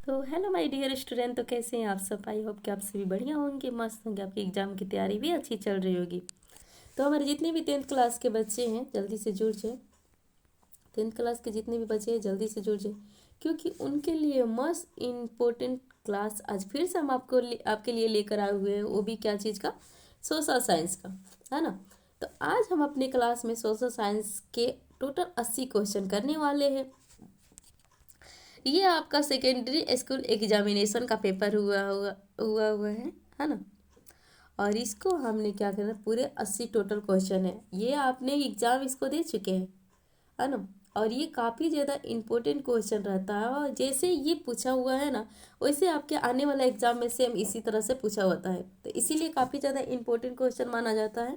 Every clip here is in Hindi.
तो हेलो माय डियर स्टूडेंट। तो कैसे हैं आप सब? आई होप कि आप सभी बढ़िया होंगे, मस्त होंगे, आपकी एग्जाम की तैयारी भी अच्छी चल रही होगी। तो हमारे जितने भी 10th क्लास के बच्चे हैं जल्दी से जुड़ जाए। 10th क्लास के जितने भी बच्चे हैं जल्दी से जुड़ जाए, क्योंकि उनके लिए मस्ट इम्पोर्टेंट क्लास आज फिर से हम आपके लिए लेकर आए हुए हैं। वो भी क्या चीज़ का? सोशल साइंस का, है ना। तो आज हम अपने क्लास में सोशल साइंस के टोटल 80 क्वेश्चन करने वाले हैं। ये आपका सेकेंडरी स्कूल एग्जामिनेशन का पेपर हुआ है ना। और इसको हमने क्या करना, पूरे 80 टोटल क्वेश्चन है। ये आपने एग्जाम इसको दे चुके हैं, है ना। और ये काफ़ी ज़्यादा इम्पोर्टेंट क्वेश्चन रहता है, और जैसे ये पूछा हुआ है ना, वैसे आपके आने वाला एग्जाम में सेम इसी तरह से पूछा होता है। तो इसीलिए काफ़ी ज़्यादा इम्पोर्टेंट क्वेश्चन माना जाता है।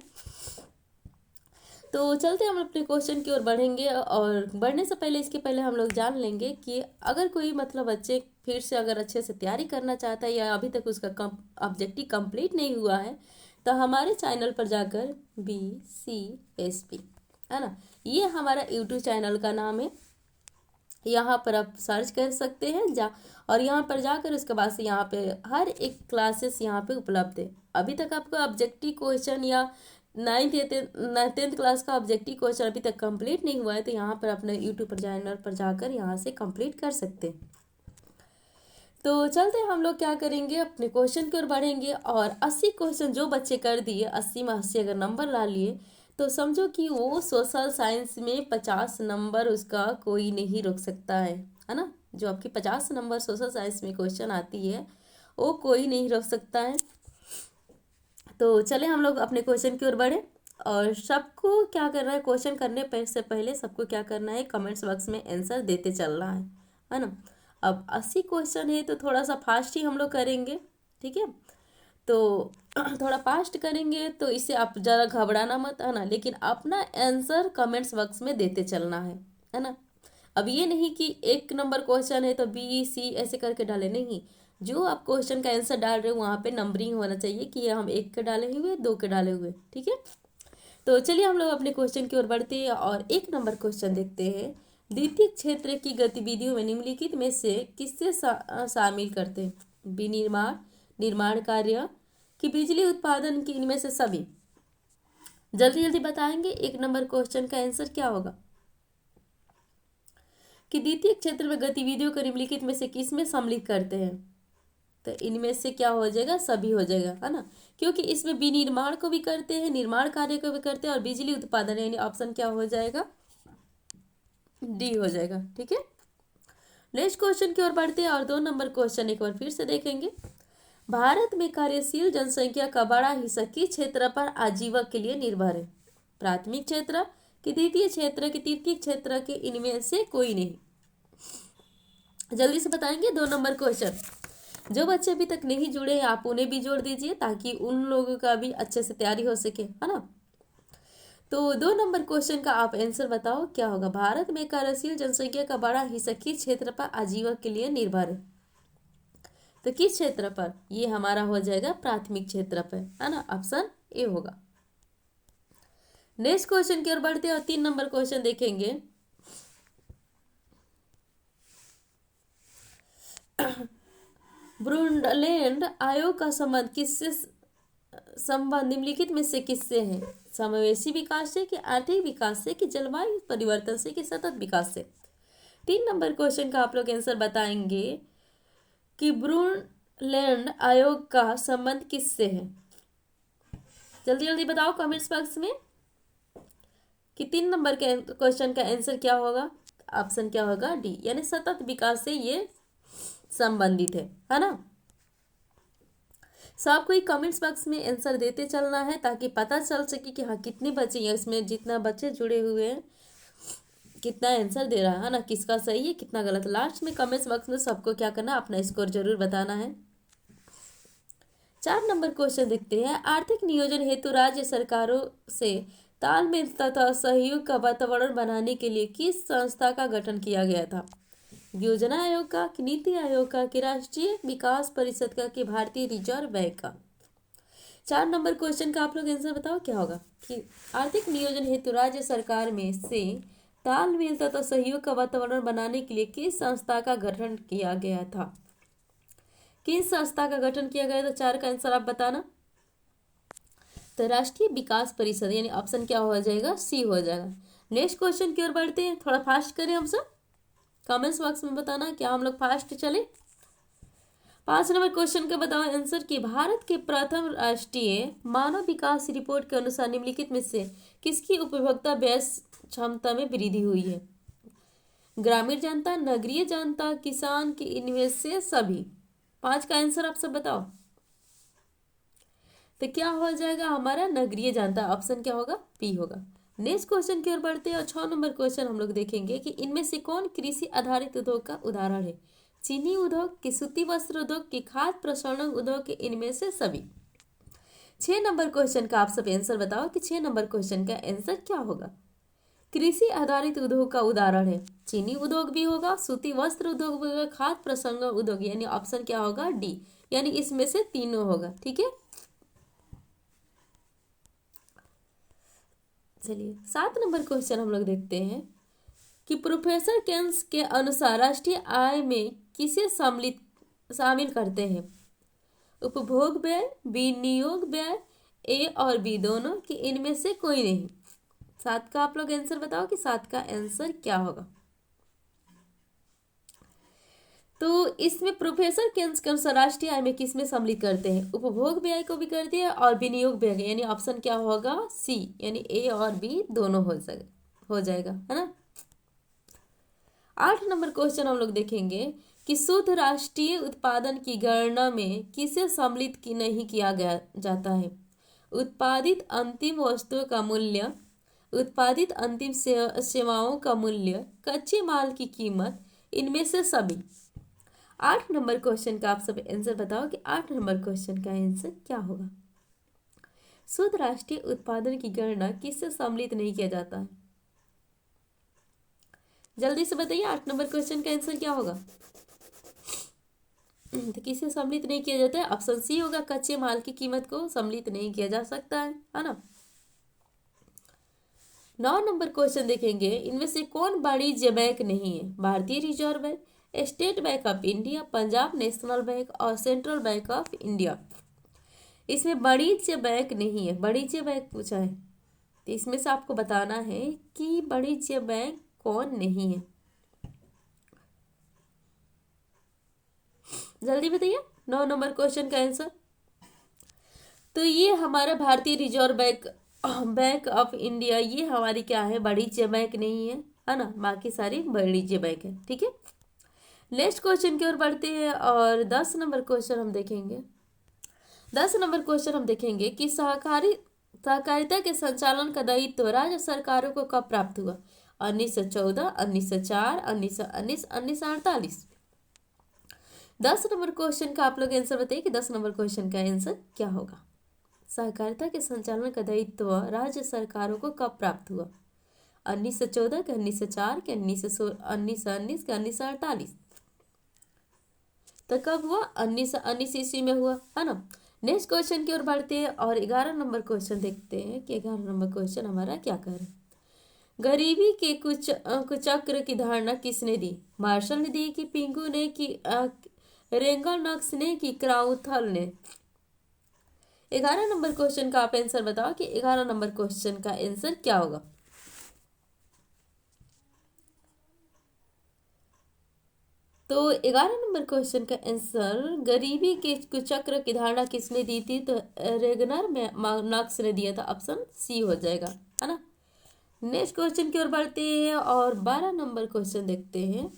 तो चलते हम अपने क्वेश्चन की ओर बढ़ेंगे, और बढ़ने से पहले इसके पहले हम लोग जान लेंगे कि अगर कोई मतलब बच्चे फिर से अगर अच्छे से तैयारी करना चाहता है, या अभी तक उसका ऑब्जेक्टिव कंप्लीट नहीं हुआ है, तो हमारे चैनल पर जाकर BCSP, है ना, ये हमारा यूट्यूब चैनल का नाम है। यहाँ पर आप सर्च कर सकते हैं और यहाँ पर जाकर उसके बाद से यहाँ पे हर एक क्लासेस यहाँ पे उपलब्ध है। अभी तक आपको ऑब्जेक्टिव क्वेश्चन या 9th या 10th क्लास का ऑब्जेक्टिव क्वेश्चन अभी तक कंप्लीट नहीं हुआ है, तो यहाँ पर अपने यूट्यूब पर चैनल पर जाकर यहाँ से कंप्लीट कर सकते हैं। तो चलते हम लोग क्या करेंगे, अपने क्वेश्चन की ओर बढ़ेंगे। और 80 क्वेश्चन जो बच्चे कर दिए, 80 में 80 अगर नंबर ला लिए, तो समझो कि वो सोशल साइंस में 50 नंबर उसका कोई नहीं रोक सकता है ना। जो आपकी 50 नंबर सोशल साइंस में क्वेश्चन आती है, वो कोई नहीं रोक सकता है। तो चले हम लोग अपने क्वेश्चन की ओर बढ़े। और सबको क्या करना है, क्वेश्चन करने से पहले सबको क्या करना है, कमेंट्स बॉक्स में आंसर देते चलना है ना। अब 80 क्वेश्चन है तो थोड़ा सा फास्ट ही हम लोग करेंगे, ठीक है। तो थोड़ा फास्ट करेंगे, तो इससे आप ज़रा घबराना मत, है ना। लेकिन अपना आंसर कमेंट्स बॉक्स में देते चलना है ना। अब ये नहीं कि एक नंबर क्वेश्चन है तो B C ऐसे करके डाले, नहीं। जो आप क्वेश्चन का आंसर डाल रहे हो वहाँ पे नंबरिंग होना चाहिए कि ये हम 1 के डाले हुए, 2 के डाले हुए, ठीक है। तो चलिए हम लोग अपने क्वेश्चन की ओर बढ़ते हैं, और 1 नंबर क्वेश्चन देखते हैं। द्वितीय क्षेत्र की गतिविधियों में निम्नलिखित में से किससे शामिल करते हैं? विनिर्माण, निर्माण कार्य कि बिजली उत्पादन की, इनमें से सभी? जल्दी जल्दी बताएंगे 1 नंबर क्वेश्चन का आंसर क्या होगा। कि द्वितीय क्षेत्र में गतिविधियों को निम्नलिखित में से किस में सम्मिलित करते हैं? तो इनमें से क्या हो जाएगा, सभी हो जाएगा, है ना। क्योंकि इसमें विनिर्माण को भी करते हैं, निर्माण कार्य को भी करते हैं, और बिजली उत्पादन, यानी ऑप्शन क्या हो जाएगा, D हो जाएगा, ठीक है। नेक्स्ट क्वेश्चन की ओर बढ़ते हैं, और 2 नंबर क्वेश्चन एक बार फिर से देखेंगे। भारत में कार्यशील जनसंख्या का बड़ा हिस्सा किस क्षेत्र पर आजीविका के लिए निर्भर है? प्राथमिक क्षेत्र कि द्वितीय क्षेत्र कि तृतीय क्षेत्र के, इनमें से कोई नहीं। जल्दी से बताएंगे 2 नंबर क्वेश्चन। जो बच्चे अभी तक नहीं जुड़े हैं आप उन्हें भी जोड़ दीजिए, ताकि उन लोगों का भी अच्छे से तैयारी हो सके, है ना। तो 2 नंबर क्वेश्चन का आप आंसर बताओ क्या होगा। भारत में कार्यशील जनसंख्या का बड़ा हिस्सा किस क्षेत्र पर आजीविका के लिए निर्भर है? तो किस क्षेत्र पर? ये हमारा हो जाएगा प्राथमिक क्षेत्र पर, है ना। ऑप्शन ए होगा। नेक्स्ट क्वेश्चन की ओर बढ़ते हैं, और 3 नंबर क्वेश्चन देखेंगे। ब्रुंडलैंड आयोग का संबंध निम्नलिखित में से किससे है? समावेशी विकास से कि आर्थिक विकास से कि जलवायु परिवर्तन से कि सतत विकास से? 3 नंबर क्वेश्चन का आप लोग आंसर बताएंगे कि ब्रुंडलैंड आयोग का संबंध किससे है। जल्दी जल्दी बताओ कमेंट्स बॉक्स में कि 3 नंबर के क्वेश्चन का आंसर क्या होगा। ऑप्शन क्या होगा, D, यानी सतत विकास से ये संबंधित है ना। सबको ही कमेंट्स बॉक्स में आंसर देते चलना है, ताकि पता चल सके कि हाँ कितने बच्चे हैं इसमें, जितना बच्चे जुड़े हुए हैं कितना आंसर दे रहा है ना, किसका सही है कितना गलत। लास्ट में कमेंट्स बॉक्स में सबको क्या करना, अपना स्कोर जरूर बताना है। 4 नंबर क्वेश्चन देखते हैं। आर्थिक नियोजन हेतु राज्य सरकारों से तालमेल तथा सहयोग का वातावरण बनाने के लिए किस संस्था का गठन किया गया था? योजना आयोग का कि नीति आयोग का कि राष्ट्रीय विकास परिषद का कि भारतीय रिजर्व बैंक का? 4 नंबर क्वेश्चन का आप लोग आंसर बताओ क्या होगा। कि आर्थिक नियोजन हेतु राज्य सरकार में से तालमेल तथा सहयोग का वातावरण बनाने के लिए किस संस्था का गठन किया गया था? किस संस्था का गठन किया गया? तो 4 का आंसर आप बताना। तो राष्ट्रीय विकास परिषद, यानी ऑप्शन क्या हो जाएगा? सी हो जाएगा। नेक्स्ट क्वेश्चन की ओर बढ़ते हैं, थोड़ा फास्ट करें हम सब, कमेंट्स बॉक्स में बताना क्या हम लोग फास्ट चले। 5 नंबर क्वेश्चन का बताओ आंसर कि भारत के प्रथम राष्ट्रीय मानव विकास रिपोर्ट के अनुसार निम्नलिखित में से किसकी उपभोक्ता व्यय क्षमता में वृद्धि हुई है? ग्रामीण जनता, नगरीय जनता, किसान की, इनमें से सभी। 5 का आंसर आप सब बताओ। तो क्या हो जाएगा हमारा? नगरीय जनता। ऑप्शन क्या होगा? पी होगा। नेक्स्ट क्वेश्चन की ओर बढ़ते हैं और 6 नंबर क्वेश्चन हम लोग देखेंगे कि इनमें से कौन कृषि आधारित उद्योग का उदाहरण है? चीनी उद्योग, की सूती वस्त्र उद्योग, की खाद्य प्रसंस्करण उद्योग, के इनमें से सभी। 6 नंबर क्वेश्चन का आप सब आंसर बताओ कि 6 नंबर क्वेश्चन का आंसर क्या होगा? कृषि आधारित उद्योग का उदाहरण है चीनी उद्योग भी होगा, सूती वस्त्र उद्योग भी होगा, खाद्य प्रसंस्करण उद्योग, यानी ऑप्शन क्या होगा? डी, यानी इसमें से तीनों होगा। ठीक है, चलिए 7 नंबर क्वेश्चन हम लोग देखते हैं कि प्रोफेसर केन्स के अनुसार राष्ट्रीय आय में किसे शामिल करते हैं? उपभोग व्यय, विनियोग व्यय, ए और बी दोनों, कि इनमें से कोई नहीं। 7 का आप लोग आंसर बताओ कि 7 का आंसर क्या होगा? तो इसमें प्रोफेसर केन्स के अनुसार राष्ट्रीय आय में किसमें सम्मिलित करते हैं? उपभोग व्यय को भी करते हैं और विनियोग व्यय, यानी ऑप्शन क्या होगा? सी, यानी ए और बी दोनों हो जाएगा, है ना। 8 नंबर क्वेश्चन हम लोग देखेंगे कि शुद्ध राष्ट्रीय उत्पादन की गणना में किसे सम्मिलित की नहीं किया गया जाता है? उत्पादित अंतिम वस्तुओं का मूल्य, उत्पादित अंतिम सेवाओं का मूल्य, कच्चे माल की कीमत, इनमें से सभी। 8 नंबर क्वेश्चन का आप सब आंसर बताओ कि 8 नंबर क्वेश्चन का आंसर क्या होगा? शुद्ध राष्ट्रीय उत्पादन की गणना किससे सम्मिलित नहीं किया जाता है? जल्दी से बताइए 8 नंबर क्वेश्चन का आंसर क्या होगा? तो किसे सम्मिलित नहीं किया जाता है? ऑप्शन सी होगा, कच्चे माल की कीमत को सम्मिलित नहीं किया जा सकता है ना। 9 नंबर क्वेश्चन देखेंगे, इनमें से कौन वाणिज्य बैंक नहीं है? भारतीय reserve bank, state bank of India, Punjab national bank और सेंट्रल बैंक ऑफ इंडिया। इसमें वाणिज्य बैंक नहीं है, वाणिज्य बैंक पूछा है, तो इसमें से आपको बताना है कि वाणिज्य बैंक कौन नहीं है। जल्दी बताइए 9 नंबर क्वेश्चन का आंसर। तो ये हमारा भारतीय reserve bank, bank of India, ये हमारी क्या है? वाणिज्य बैंक नहीं है ना। बाकी सारी वाणिज्य बैंक है। ठीक है, नेक्स्ट क्वेश्चन की ओर बढ़ते हैं और 10 नंबर क्वेश्चन हम देखेंगे। 10 नंबर क्वेश्चन हम देखेंगे कि सहकारिता के संचालन का दायित्व राज्य सरकारों को कब प्राप्त हुआ? 1914, 1904, 1919, 1948। 10 नंबर क्वेश्चन का आप लोग आंसर बताइए कि 10 नंबर क्वेश्चन का आंसर क्या होगा? सहकारिता के संचालन का दायित्व राज्य सरकारों को कब प्राप्त हुआ? 1914 के, 1904 के, 1919 के, 1948। तो कब हुआ? 1919 ईस्वी में हुआ, है ना। नेक्स्ट क्वेश्चन की ओर बढ़ते हैं और 11 नंबर क्वेश्चन देखते हैं कि 11 नंबर क्वेश्चन हमारा क्या कह रहा है। गरीबी के कुछ कुचक्र की धारणा किसने दी? मार्शल ने दी, कि पिंगू ने, कि रेंगलनक्स ने, कि क्राउथल ने? 11 नंबर क्वेश्चन का आप आंसर बताओ कि 11 नंबर क्वेश्चन का आंसर क्या होगा? तो 11 नंबर क्वेश्चन का आंसर, गरीबी के कुचक्र की धारणा किसने दी थी? तो रेगनर में नक्स ने दिया था। ऑप्शन सी हो जाएगा, है ना। नेक्स्ट क्वेश्चन की ओर बढ़ते हैं और 12 नंबर क्वेश्चन देखते हैं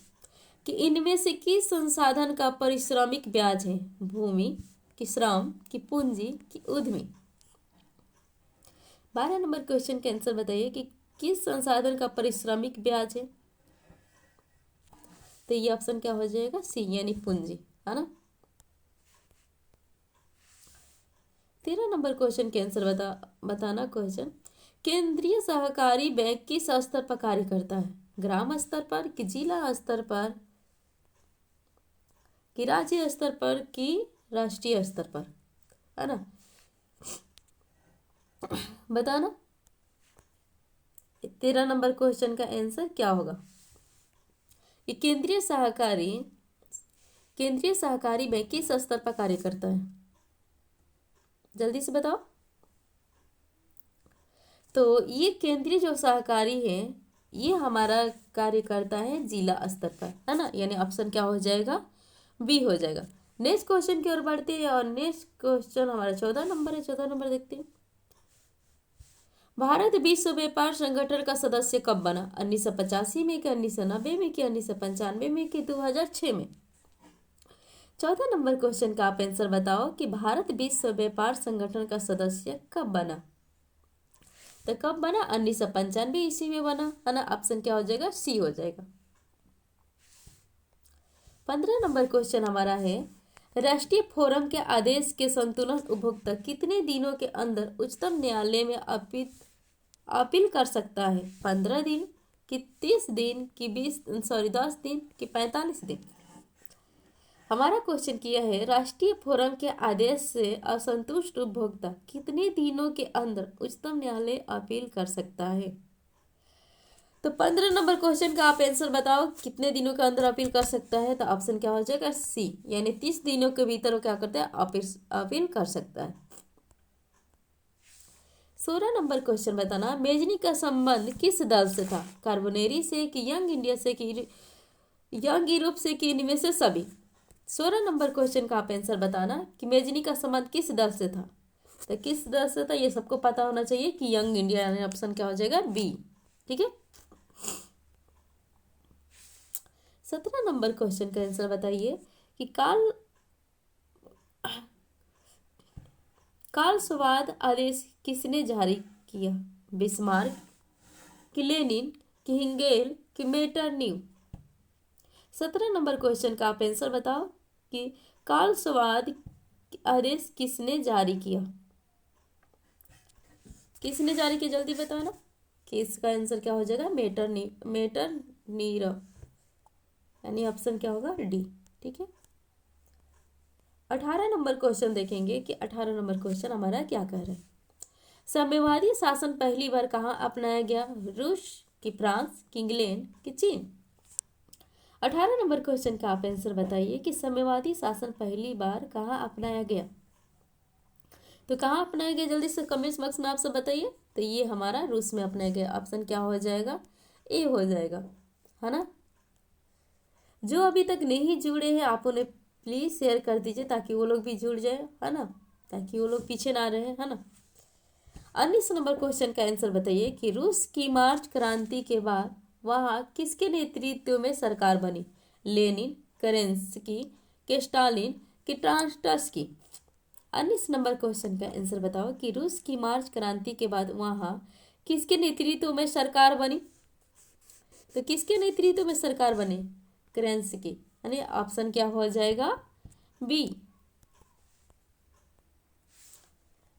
कि इनमें से किस संसाधन का पारिश्रमिक ब्याज है? भूमि, कि श्रम, कि पूंजी, कि उद्यमी? 12 नंबर क्वेश्चन का आंसर बताइए कि किस संसाधन का पारिश्रमिक ब्याज है? तो ये ऑप्शन क्या हो जाएगा? सी, यानी पूंजी, है ना। 13 नंबर क्वेश्चन के आंसर बताना क्वेश्चन, केंद्रीय सहकारी बैंक किस स्तर पर कार्य करता है? ग्राम स्तर पर, कि जिला स्तर पर, कि राज्य स्तर पर, कि राष्ट्रीय स्तर पर, है ना। बताना 13 नंबर क्वेश्चन का आंसर क्या होगा? ये केंद्रीय सहकारी केंद्रीय सहकारी बैंक किस स्तर पर कार्य करता है? जल्दी से बताओ। तो ये केंद्रीय जो सहकारी है ये हमारा कार्य करता है जिला स्तर पर, है ना, यानी ऑप्शन क्या हो जाएगा? बी हो जाएगा। नेक्स्ट क्वेश्चन की ओर बढ़ते हैं और नेक्स्ट क्वेश्चन हमारा 14 नंबर है। 14 नंबर देखते हैं। भारत विश्व व्यापार संगठन का सदस्य कब बना? 1985 में कि 1990 में कि 1995 में कि 2006 में? 14 नंबर क्वेश्चन का आप आंसर बताओ कि भारत विश्व व्यापार संगठन का सदस्य कब बना? तो कब बना? 1995 ईस्वी में बना, है ना। ऑप्शन क्या हो जाएगा? सी हो जाएगा। 15 नंबर क्वेश्चन हमारा है, राष्ट्रीय फोरम के आदेश के संतुलन उपभोक्ता कितने दिनों के अंदर उच्चतम न्यायालय में अपील कर सकता है? 15 दिन कि 30 दिन कि 10 दिन कि 45 दिन? हमारा क्वेश्चन किया है, राष्ट्रीय फोरम के आदेश से असंतुष्ट उपभोक्ता कितने दिनों के अंदर उच्चतम न्यायालय अपील कर सकता है? तो 15 नंबर क्वेश्चन का आप आंसर बताओ, कितने दिनों के अंदर अपील कर सकता है? तो ऑप्शन क्या हो जाएगा? सी, यानी 30 दिनों के भीतर वो क्या करता है? अपील कर सकता है। 16 नंबर क्वेश्चन बताना, मेजनी का संबंध किस दल से था? कार्बोनेरी से कि यंग इंडिया से कि यंग यूरोप से कि इनमें से सभी? 16 नंबर क्वेश्चन का आप आंसर बताना कि मेजनी का संबंध किस दल से था। तो किस दल से था ये सबको पता होना चाहिए कि यंग इंडिया, यानी ऑप्शन क्या हो जाएगा? बी। ठीक है। 17 नंबर क्वेश्चन का आंसर बताइए कि काल स्वाद आदेश किसने जारी किया? बिस्मार्क कि लेनिन कि हिंगेल कि मेटरनिव? 17 नंबर क्वेश्चन का आप आंसर बताओ कि काल स्वाद आदेश किसने जारी किया? किसने जारी किया? जल्दी बताओ ना कि इसका आंसर क्या हो जाएगा? मेटरनीरव, यानी ऑप्शन क्या होगा? डी। ठीक है। 18 नंबर क्वेश्चन देखेंगे कि 18 नंबर क्वेश्चन हमारा क्या कह रहा है। साम्यवादी शासन पहली बार कहाँ अपनाया गया? रूस कि फ्रांस कि इंग्लैंड कि चीन? 18 नंबर क्वेश्चन का आप आंसर बताइए कि साम्यवादी शासन पहली बार कहाँ अपनाया गया। तो कहाँ अपनाया गया? जल्दी से कमेंट बॉक्स में आप सब बताइए। तो ये हमारा रूस में अपनाया गया। ऑप्शन क्या हो जाएगा? ए हो जाएगा, है ना। जो अभी तक नहीं जुड़े हैं आप उन्हें प्लीज शेयर कर दीजिए ताकि वो लोग भी जुड़ जाए, है ना, ताकि वो लोग पीछे ना रहे, है ना। 19 नंबर क्वेश्चन का आंसर बताइए कि रूस की मार्च क्रांति के बाद वहाँ किसके नेतृत्व में सरकार बनी? लेनिन, केरेंस्की के स्टालिन कि ट्रांसटस्की? 19 नंबर क्वेश्चन का आंसर बताओ कि रूस की मार्च क्रांति के बाद वहाँ किसके नेतृत्व में सरकार बनी? तो किसके नेतृत्व में सरकार बनी? केरेंस्की, यानी ऑप्शन क्या हो जाएगा? बी।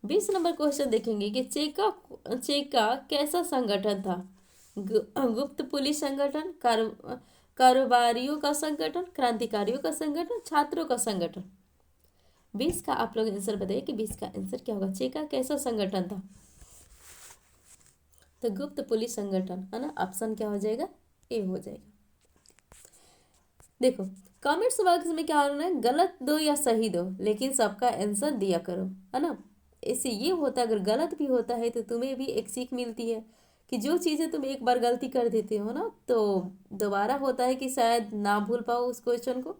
20 नंबर क्वेश्चन देखेंगे कि चेका कैसा संगठन था? गुप्त पुलिस संगठन, कारोबारियों का संगठन, क्रांतिकारियों का संगठन, छात्रों का संगठन? 20 का आप लोग आंसर बताइए कि 20 का आंसर क्या होगा? चेका कैसा संगठन था? तो गुप्त पुलिस संगठन, है ना। ऑप्शन क्या हो जाएगा? ए हो जाएगा। देखो कमेंट्स बॉक्स में क्या होना है, गलत दो या सही दो, लेकिन सबका आंसर दिया करो, है ना। इससे ये होता है अगर गलत भी होता है तो तुम्हें भी एक सीख मिलती है कि जो चीज़ें तुम एक बार गलती कर देते हो ना तो दोबारा होता है कि शायद ना भूल पाओ उस क्वेश्चन को।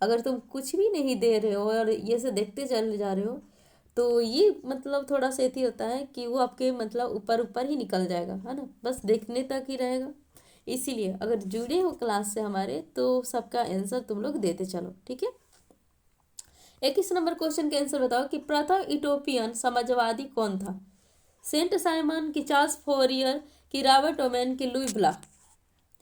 अगर तुम कुछ भी नहीं दे रहे हो और ये से देखते चले जा रहे हो तो ये मतलब थोड़ा सा ऐसी होता है कि वो आपके मतलब ऊपर ऊपर ही निकल जाएगा, है ना, बस देखने तक ही रहेगा। इसीलिए अगर जुड़े हो क्लास से हमारे तो सबका आंसर तुम लोग देते चलो, ठीक है। 21 नंबर क्वेश्चन के आंसर बताओ कि प्रथम इटोपियन समाजवादी कौन था? सेंट साइमन की चार्ल्स फोरियर की रॉबर्ट ओमेन की लुई ब्ला?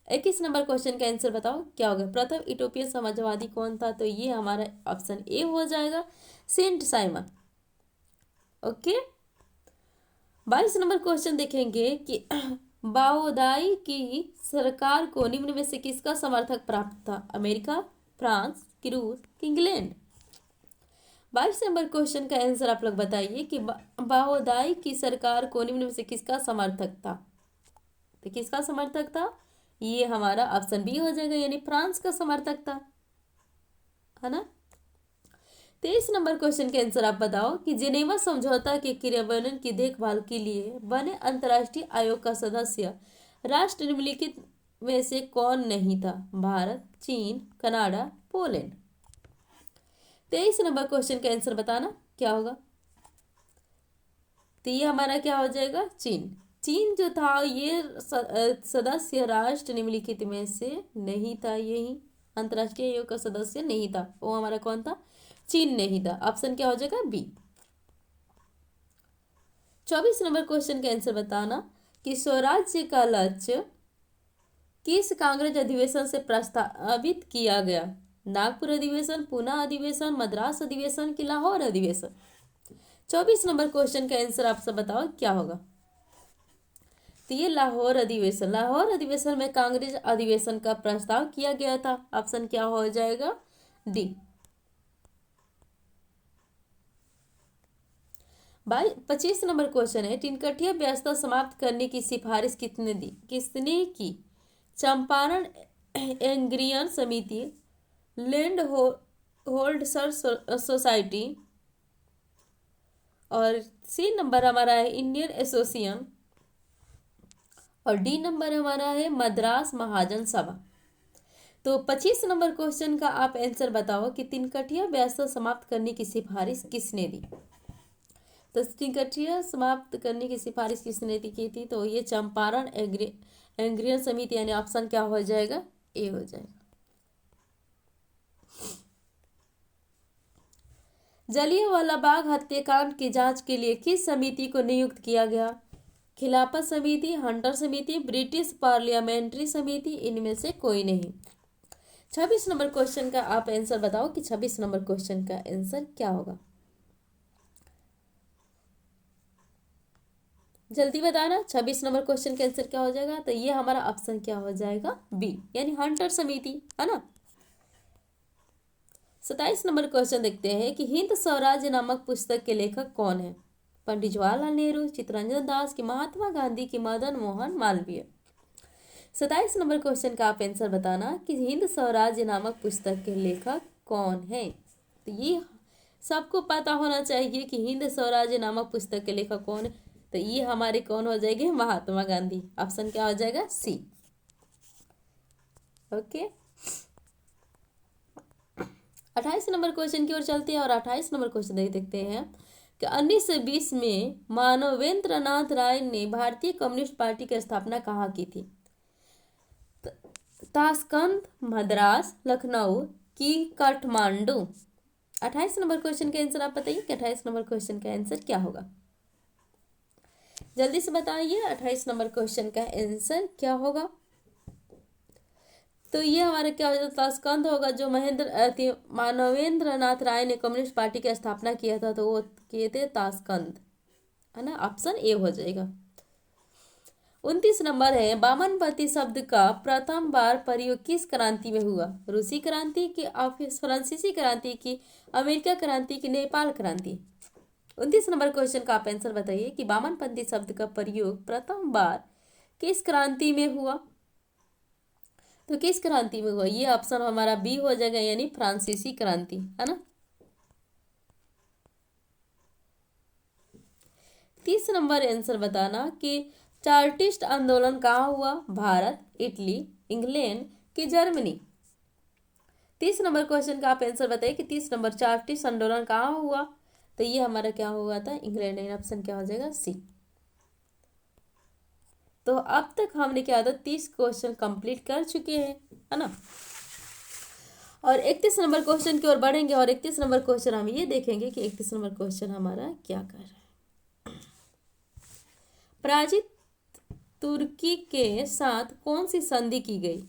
21 नंबर क्वेश्चन का आंसर बताओ क्या होगा? प्रथम इटोपियन समाजवादी कौन था? तो ये हमारा ऑप्शन ए हो जाएगा, Saint Simon. Okay. 22 number question देखेंगे कि बाओदाई की सरकार को निम्न में से किसका समर्थक प्राप्त था? अमेरिका, फ्रांस कि रूस कि इंग्लैंड? 22 नंबर क्वेश्चन का आंसर आप लोग बताइए कि बाओदाई की सरकार को निम्न में से किसका समर्थक था? तो किसका समर्थक था? ये हमारा ऑप्शन बी हो जाएगा, यानी फ्रांस का समर्थक था। है ना। 23 नंबर क्वेश्चन के आंसर आप बताओ कि जिनेवा समझौता के क्रियान्वयन की देखभाल के लिए बने अंतर्राष्ट्रीय आयोग का सदस्य राष्ट्र निम्नलिखित में से कौन नहीं था? भारत, चीन, कनाडा, पोलैंड। 23 नंबर क्वेश्चन का आंसर बताना क्या होगा? तो ये हमारा क्या हो जाएगा? चीन। चीन जो था ये सदस्य राष्ट्र निम्नलिखित में से नहीं था, यही अंतर्राष्ट्रीय आयोग का सदस्य नहीं था। वो हमारा कौन था? चीन नहीं था। ऑप्शन क्या हो जाएगा? बी। 24 नंबर क्वेश्चन का आंसर बताना कि स्वराज्य का लक्ष्य किस कांग्रेस अधिवेशन से प्रस्तावित किया गया? नागपुर अधिवेशन, पुणे अधिवेशन, मद्रास अधिवेशन की लाहौर अधिवेशन। 24 नंबर क्वेश्चन का आंसर आप सब बताओ क्या होगा? तो ये लाहौर अधिवेशन, लाहौर अधिवेशन में कांग्रेस अधिवेशन का प्रस्ताव किया गया था। ऑप्शन क्या हो जाएगा? डी। 25 नंबर क्वेश्चन है, टिनकटिया व्यवस्था समाप्त करने की सिफारिश किसने की? चंपारण एग्रियन समिति, लैंड होल्डर्स सोसाइटी, और सी नंबर हमारा है इंडियन एसोसिएशन, और डी नंबर हमारा है मद्रास महाजन सभा। तो 25 नंबर क्वेश्चन का आप आंसर बताओ कि तिनकटिया व्यवस्था समाप्त करने की सिफारिश किसने दी? तो तिनकटिया समाप्त करने की सिफारिश किसने की थी? तो ये चंपारण एग्रियन समिति, यानी ऑप्शन क्या हो जाएगा? ए हो जाएगा। जलियांवाला बाग हत्याकांड की जांच के लिए किस समिति को नियुक्त किया गया? खिलाफत समिति, हंटर समिति, ब्रिटिश पार्लियामेंट्री समिति, इनमें से कोई नहीं। 26 नंबर क्वेश्चन का आप आंसर बताओ कि 26 नंबर क्वेश्चन का आंसर क्या होगा? जल्दी बताना, 26 नंबर क्वेश्चन का आंसर क्या हो जाएगा? तो ये हमारा ऑप्शन क्या हो जाएगा? बी, यानी हंटर समिति, है ना। 27 नंबर क्वेश्चन देखते हैं कि हिंद स्वराज्य नामक पुस्तक के लेखक कौन है? पंडित जवाहरलाल नेहरू, चित्तरंजन दास, की महात्मा गांधी, की मदन मोहन मालवीय। 27 नंबर क्वेश्चन का आप आंसर बताना कि हिंद स्वराज्य नामक पुस्तक के लेखक कौन है? तो ये सबको पता होना चाहिए कि हिंद स्वराज्य नामक पुस्तक के लेखक कौन है। तो ये हमारे कौन हो जाएंगे? महात्मा गांधी। ऑप्शन क्या हो जाएगा? सी। ओके, 28 नंबर क्वेश्चन की ओर चलते हैं और 28 नंबर क्वेश्चन देखते हैं कि 1920 में मानवेंद्र नाथ राय ने भारतीय कम्युनिस्ट पार्टी की स्थापना कहाँ की थी? ताशकंद, मद्रास, लखनऊ की काठमांडू। 28 नंबर क्वेश्चन का आंसर आप बताइए कि 28 नंबर क्वेश्चन का आंसर क्या होगा? जल्दी से बताइए 28 नंबर क्वेश्चन का आंसर क्या होगा? तो ये हमारा क्या हो जाता? ताशकंद होगा, जो मानवेंद्र नाथ राय ने कम्युनिस्ट पार्टी की स्थापना किया था, तो वो किए थे ताशकंद, है ना। ऑप्शन ए हो जाएगा। 29 नंबर है, वामनपंथी शब्द का प्रथम बार प्रयोग किस क्रांति में हुआ? रूसी क्रांति की, फ्रांसीसी क्रांति की, अमेरिका क्रांति की, नेपाल क्रांति। 29 नंबर क्वेश्चन का आप आंसर बताइए कि वामनपंथी शब्द का प्रयोग प्रथम बार किस क्रांति में हुआ? तो किस क्रांति में हुआ? ये ऑप्शन हमारा बी हो जाएगा, यानी फ्रांसीसी क्रांति, है ना। 30 नंबर आंसर बताना कि चार्टिस्ट आंदोलन कहाँ हुआ? भारत, इटली, इंग्लैंड की जर्मनी। 30 नंबर क्वेश्चन का आप आंसर बताइए कि 30 नंबर चार्टिस्ट आंदोलन कहाँ हुआ? तो ये हमारा क्या हुआ था? इंग्लैंड। ऑप्शन क्या हो जाएगा? सी। तो अब तक हमने क्या था? 30 क्वेश्चन कंप्लीट कर चुके हैं, है ना। और 31 नंबर क्वेश्चन की ओर बढ़ेंगे और 31 नंबर क्वेश्चन हम ये देखेंगे कि 31 नंबर क्वेश्चन हमारा क्या कर रहा है। प्राचीन तुर्की के साथ कौन सी संधि की गई?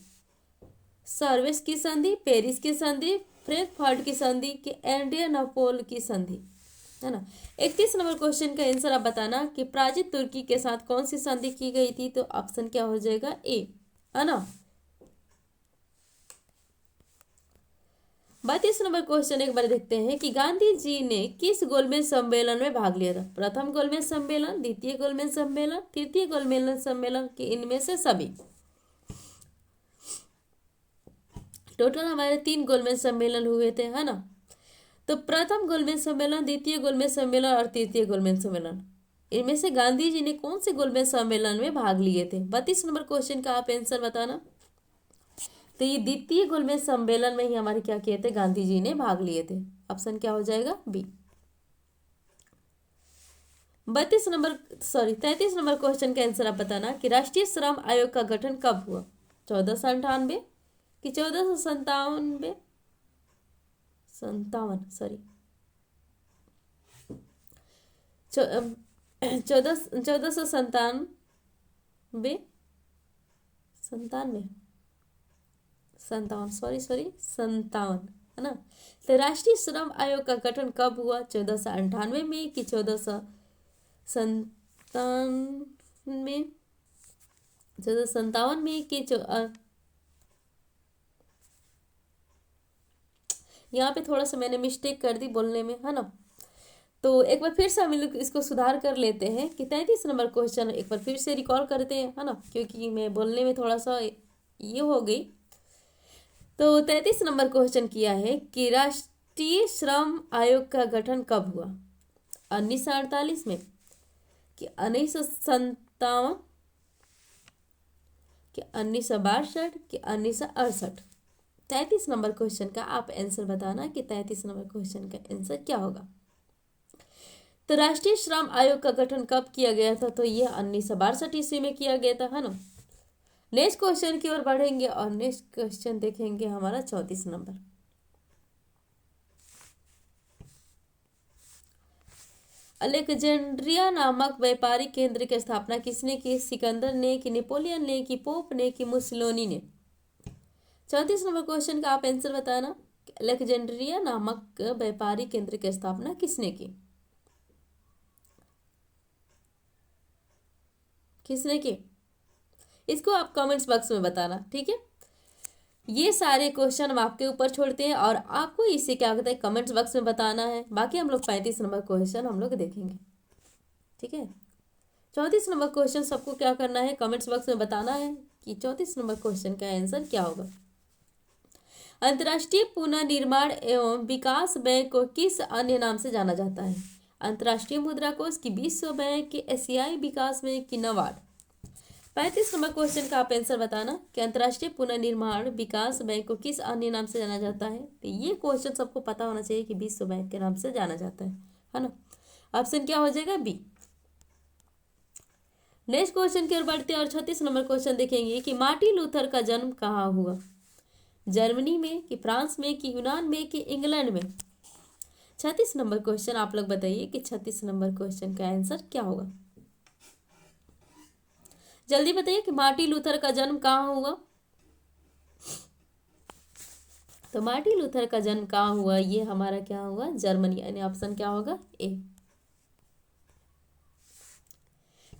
सर्वेस की संधि, पेरिस की संधि, फ्रैंकफर्ट की संधि, कि एड्रियानोपल की संधि, है ना। 31 नंबर क्वेश्चन का आंसर आप बताना कि प्राचीन तुर्की के साथ कौन सी संधि की गई थी? तो ऑप्शन क्या हो जाएगा? ए, है ना। 32 नंबर क्वेश्चन एक बार देखते हैं कि गांधी जी ने किस गोलमेज सम्मेलन में भाग लिया था? प्रथम गोलमेज सम्मेलन, द्वितीय गोलमेज सम्मेलन, तृतीय गोलमेज सम्मेलन, कि इनमें से सभी। टोटल हमारे 3 गोलमेज सम्मेलन हुए थे, है ना। तो प्रथम गोलमेज सम्मेलन, द्वितीय गोलमेज सम्मेलन और तृतीय गोलमेज सम्मेलन, इनमें से गांधी जी ने कौन से गोलमेज सम्मेलन में भाग लिए थे? 32 नंबर क्वेश्चन का आप आंसर बताना। तो ये द्वितीय गोलमेज सम्मेलन में ही हमारे क्या किए थे? गांधी जी ने भाग लिए थे। ऑप्शन क्या हो जाएगा? बी। 33 नंबर क्वेश्चन का आंसर आप बताना कि राष्ट्रीय श्रम आयोग का गठन कब हुआ? 1498 कि 1497? 1497, 57, है ना। तो राष्ट्रीय श्रम आयोग का गठन कब हुआ? 1498 में कि 1497? 1457 में कि यहाँ पे थोड़ा सा मैंने मिस्टेक कर दी बोलने में, है ना। तो एक बार फिर से हम लोग इसको सुधार कर लेते हैं कि 33 नंबर क्वेश्चन एक बार फिर से रिकॉल करते हैं, है ना, क्योंकि मैं बोलने में थोड़ा सा ये हो गई। तो 33 नंबर क्वेश्चन किया है कि राष्ट्रीय श्रम आयोग का गठन कब हुआ? 1948 में कि 1957 कि 1962 कि 1968? 33 नंबर क्वेश्चन का आप आंसर बताना कि 33 नंबर क्वेश्चन का आंसर क्या होगा। तो राष्ट्रीय श्रम आयोग का गठन कब किया गया था? तो ये 1962 ईस्वी में किया गया था, है ना। नेक्स्ट क्वेश्चन की ओर बढ़ेंगे और नेक्स्ट क्वेश्चन देखेंगे हमारा 34 नंबर। अलेक्जेंड्रिया नामक व्यापारिक केंद्र की स्थापना किसने की? सिकंदर ने कि नेपोलियन ने कि पोप ने कि मुसोलिनी ने? 34 नंबर क्वेश्चन का आप आंसर बताना। अलेक्जेंड्रिया नामक व्यापारिक केंद्र की स्थापना किसने की? किसने की? इसको आप कमेंट्स बॉक्स में बताना, ठीक है। ये सारे क्वेश्चन हम आपके ऊपर छोड़ते हैं और आपको इसे क्या कहते हैं कमेंट्स बॉक्स में बताना है। बाकी हम लोग 35 नंबर क्वेश्चन हम लोग देखेंगे, ठीक है। 34 नंबर क्वेश्चन सबको क्या करना है? कमेंट्स बॉक्स में बताना है कि 34 नंबर क्वेश्चन का आंसर क्या होगा। अंतर्राष्ट्रीय पुनर्निर्माण एवं विकास बैंक को किस अन्य नाम से जाना जाता है? अंतर्राष्ट्रीय मुद्रा कोष की विश्व बैंक की एशियाई विकास बैंक की नाबार्ड? 35 नंबर क्वेश्चन का आप आंसर बताना कि अंतर्राष्ट्रीय पुनर्निर्माण विकास बैंक को किस अन्य नाम से जाना जाता है। तो ये क्वेश्चन सबको पता होना चाहिए कि विश्व बैंक के नाम से जाना जाता है ना। ऑप्शन क्या हो जाएगा? बी। नेक्स्ट क्वेश्चन की ओर बढ़ते हैं और 36 नंबर क्वेश्चन देखेंगे कि मार्टिन लूथर का जन्म कहाँ हुआ? जर्मनी में कि फ्रांस में कि यूनान में कि इंग्लैंड में? 36 नंबर क्वेश्चन आप लोग बताइए कि 36 नंबर क्वेश्चन का आंसर क्या होगा। जल्दी बताइए कि मार्टिन लूथर का जन्म कहाँ हुआ? तो मार्टिन लूथर का जन्म कहाँ हुआ? ये हमारा क्या हुआ? जर्मनी, यानी ऑप्शन क्या होगा? ए।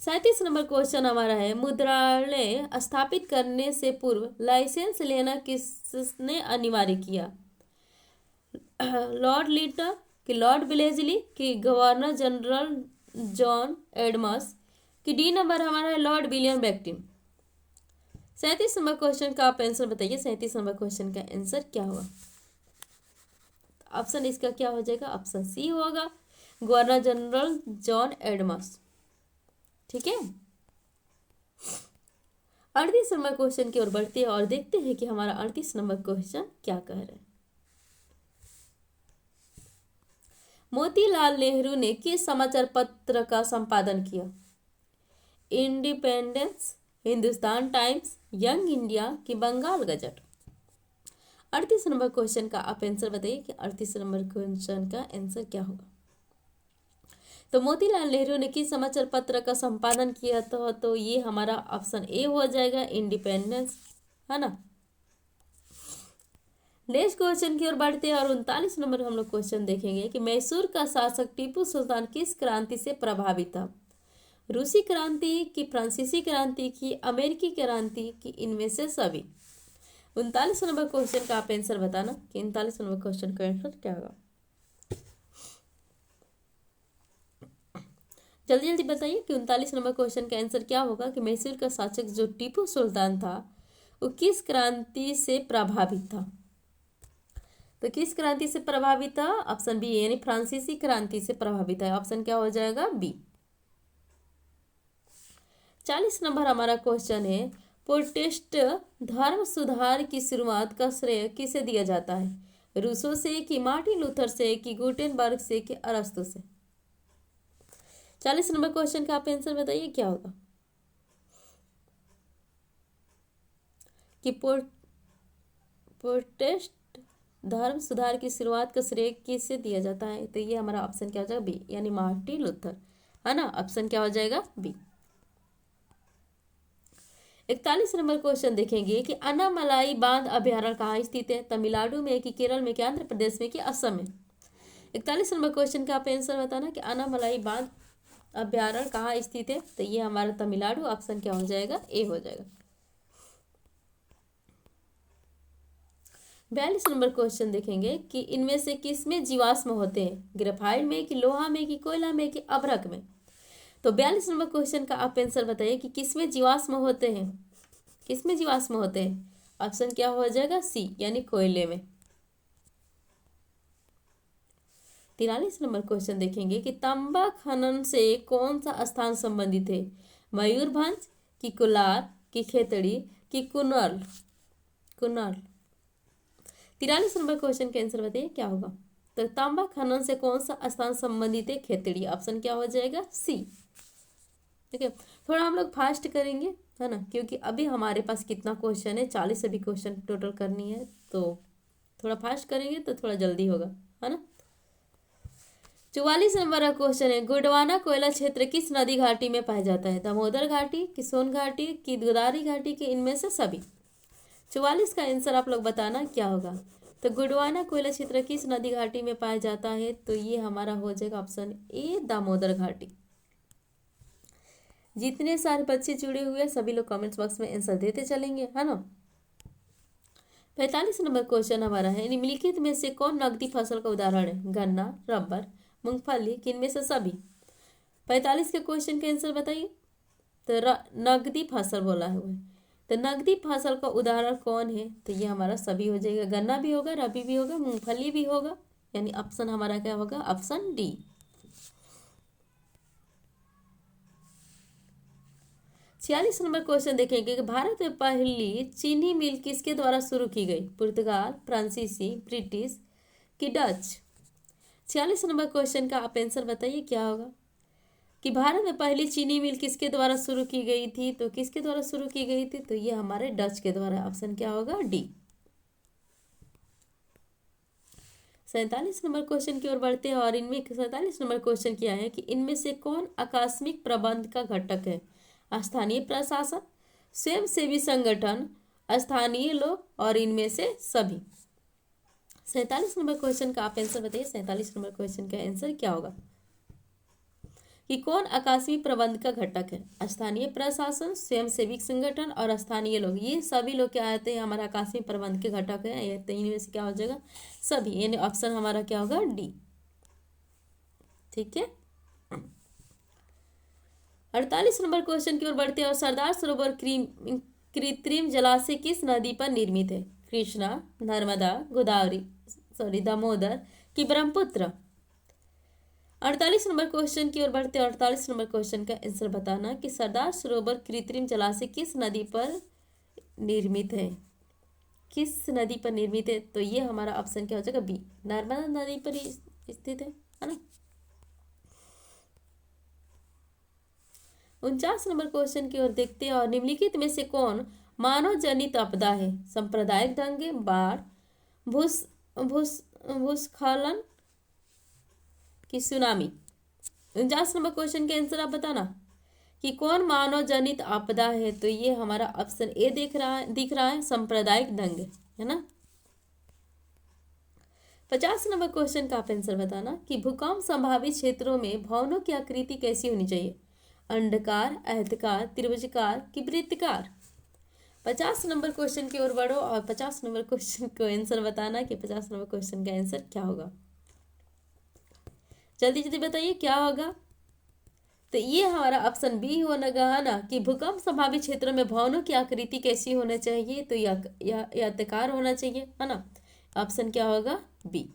37 नंबर क्वेश्चन हमारा है मुद्रालय स्थापित करने से पूर्व लाइसेंस लेना किसने अनिवार्य किया? लॉर्ड लिटन कि लॉर्ड ब्लेजली कि गवर्नर जनरल जॉन एडम्स कि डी नंबर हमारा है Lord William Bentinck? 37 number question का आप आंसर बताइए। 37 नंबर क्वेश्चन का आंसर क्या होगा? ऑप्शन इसका क्या हो जाएगा? ऑप्शन सी होगा, गवर्नर जनरल जॉन एडम्स, ठीक है। 38 नंबर क्वेश्चन की ओर बढ़ते हैं और देखते हैं कि हमारा 38 नंबर क्वेश्चन क्या कह रहा है। मोतीलाल नेहरू ने किस समाचार पत्र का संपादन किया? Independence, Hindustan times, young India कि बंगाल गजट? 38 नंबर क्वेश्चन का आप आंसर बताइए कि 38 नंबर क्वेश्चन का आंसर क्या होगा। तो मोतीलाल नेहरू ने किस समाचार पत्र का संपादन किया था? तो ये हमारा ऑप्शन ए हो जाएगा, इंडिपेंडेंस, है ना। नेक्स्ट क्वेश्चन की ओर बढ़ते हैं और 39 नंबर हम लोग क्वेश्चन देखेंगे कि मैसूर का शासक टीपू सुल्तान किस क्रांति से प्रभावित था? रूसी क्रांति की, फ्रांसीसी क्रांति की, अमेरिकी क्रांति की, इनमें से सभी? 39 नंबर क्वेश्चन का आप आंसर बताना कि 39 नंबर क्वेश्चन का आंसर क्या होगा। जल्दी जल्दी बताइए कि 39 नंबर क्वेश्चन का आंसर क्या होगा कि मैसूर का शासक जो टीपू सुल्तान था वो किस क्रांति से प्रभावित था? तो किस क्रांति से प्रभावित था? ऑप्शन बी यानी फ्रांसीसी क्रांति से प्रभावित है। ऑप्शन क्या हो जाएगा? बी। 40 नंबर हमारा क्वेश्चन है, प्रोटेस्ट धर्म सुधार की शुरुआत का श्रेय किसे दिया जाता है? रूसो से, कि मार्टिन लूथर से, कि गुटेनबर्ग से, कि अरस्तु से? 40 नंबर क्वेश्चन का आप आंसर बताइए क्या होगा? कि प्रोटेस्ट धर्म सुधार की शुरुआत का श्रेय किसे दिया जाता है? तो ये हमारा ऑप्शन क्या हो जाएगा? बी यानी मार्टिन लूथर, है ना। ऑप्शन क्या हो जाएगा? बी। 41 नंबर क्वेश्चन देखेंगे कि अन्नामलाई बांध अभ्यारण्य कहाँ स्थित है? तमिलनाडु में, कि केरल में, कि आंध्र प्रदेश में, कि असम में? 41 नंबर क्वेश्चन का आप आंसर बताना कि अन्नामलाई बांध अभ्यारण्य कहाँ स्थित है? तो ये हमारा तमिलनाडु। ऑप्शन क्या हो जाएगा? ए हो जाएगा। 42 नंबर क्वेश्चन देखेंगे कि इनमें से किसमें जीवाश्म होते हैं? ग्रेफाइट में, कि लोहा में, कि कोयला में, कि अभ्रक में? तो 42 नंबर क्वेश्चन का आप आंसर बताइए कि किसमें जीवाश्म होते हैं? किसमें जीवाश्म होते हैं? ऑप्शन क्या हो जाएगा? सी यानी कोयले में। 43 नंबर क्वेश्चन देखेंगे कि तांबा खनन से कौन सा स्थान संबंधित है? मयूरभंज, कि कोलार, कि खेतड़ी, कि कुनल? 43 नंबर क्वेश्चन का आंसर बताइए क्या होगा? तो तांबा खनन से कौन सा स्थान संबंधित है? खेतड़ी। ऑप्शन क्या हो जाएगा? सी। ठीक है, थोड़ा हम लोग फास्ट करेंगे, है ना, क्योंकि अभी हमारे पास कितना क्वेश्चन है? 40 अभी क्वेश्चन टोटल करनी है, तो थोड़ा फास्ट करेंगे तो थोड़ा जल्दी होगा, है ना। 44 नंबर का क्वेश्चन है, गोंडवाना कोयला क्षेत्र किस नदी घाटी में पाया जाता है? दामोदर घाटी, कि सोन घाटी, कि गोदावरी घाटी, कि इनमें से सभी? 44 का आंसर आप लोग बताना क्या होगा? तो गोंडवाना कोयला क्षेत्र किस नदी घाटी में पाया जाता है? तो ये हमारा हो जाएगा ऑप्शन ए, दामोदर घाटी। जितने सारे बच्चे जुड़े हुए हैं सभी लोग कमेंट्स बॉक्स में आंसर देते चलेंगे, है ना। 45 नंबर क्वेश्चन हमारा है, निम्नलिखित में से कौन नकदी फसल का उदाहरण है? गन्ना, रबर, मूंगफली, किनमें से सभी? 45 के क्वेश्चन का आंसर बताइए। तो नकदी फसल बोला है वो, तो नकदी फसल का उदाहरण कौन है? तो ये हमारा सभी हो जाएगा, गन्ना भी होगा, रबी भी होगा, मूंगफली भी होगा, यानी ऑप्शन हमारा क्या होगा? Option D. 46 नंबर क्वेश्चन देखेंगे कि भारत में पहली चीनी मिल किसके द्वारा शुरू की गई? पुर्तगाल, फ्रांसीसी, ब्रिटिश, कि डच? 46 नंबर क्वेश्चन का आप आंसर बताइए क्या होगा? कि भारत में पहली चीनी मिल किसके द्वारा शुरू की गई थी? तो किसके द्वारा शुरू की गई थी? तो ये हमारे डच के द्वारा। ऑप्शन क्या होगा? डी। 47 नंबर क्वेश्चन की ओर बढ़ते हैं और इनमें 47 नंबर क्वेश्चन क्या है कि इनमें से कौन आकस्मिक प्रबंध का घटक है? स्थानीय प्रशासन, स्वयंसेवी संगठन, स्थानीय लोग, और इनमें से सभी? 47 नंबर क्वेश्चन का आप आंसर बताइए। 47 नंबर क्वेश्चन का आंसर क्या होगा? कि कौन आकस्मिक प्रबंध का घटक है? स्थानीय प्रशासन, स्वयंसेवी संगठन, और स्थानीय लोग। ये सभी लोग क्या आते हैं? हमारा आकस्मिक प्रबंध के घटक है। ये तीन में से क्या हो जाएगा? सभी, यानी ऑप्शन हमारा क्या होगा? डी। ठीक है, 48 नंबर क्वेश्चन की ओर बढ़ते हैं और सरदार सरोवर कृत्रिम जलाशय किस नदी पर निर्मित है? कृष्णा, नर्मदा, गोदावरी, दामोदर, कि ब्रह्मपुत्र? 48 नंबर क्वेश्चन की ओर बढ़ते हैं। 48 नंबर क्वेश्चन का आंसर बताना कि सरदार सरोवर कृत्रिम जलाशय किस नदी पर निर्मित है? किस नदी पर निर्मित है? तो ये हमारा ऑप्शन क्या हो जाएगा? बी, नर्मदा नदी पर स्थित है ना। 49 नंबर क्वेश्चन की ओर देखते हैं और निम्नलिखित में से कौन मानव जनित आपदा है? सांप्रदायिक दंगे, बाढ़, भूस्खलन, कि सुनामी? 49 नंबर क्वेश्चन के आंसर आप बताना कि कौन मानव जनित आपदा है? तो ये हमारा ऑप्शन ए दिख रहा है, सांप्रदायिक दंगे, है ना। 50 नंबर क्वेश्चन का आप आंसर बताना कि भूकंप संभावित क्षेत्रों में भवनों की आकृति कैसी होनी चाहिए? अंडाकार, आयताकार, त्रिभुजाकार, कि वृत्ताकार? 50 नंबर क्वेश्चन की ओर बढ़ो और 50 नंबर क्वेश्चन को आंसर बताना कि 50 नंबर क्वेश्चन का आंसर क्या होगा? जल्दी जल्दी बताइए क्या होगा? तो ये हमारा ऑप्शन बी होना है ना, कि भूकंप संभावित क्षेत्रों में भवनों की आकृति कैसी होना चाहिए? तो आयताकार होना चाहिए, है ना। ऑप्शन क्या होगा? बी।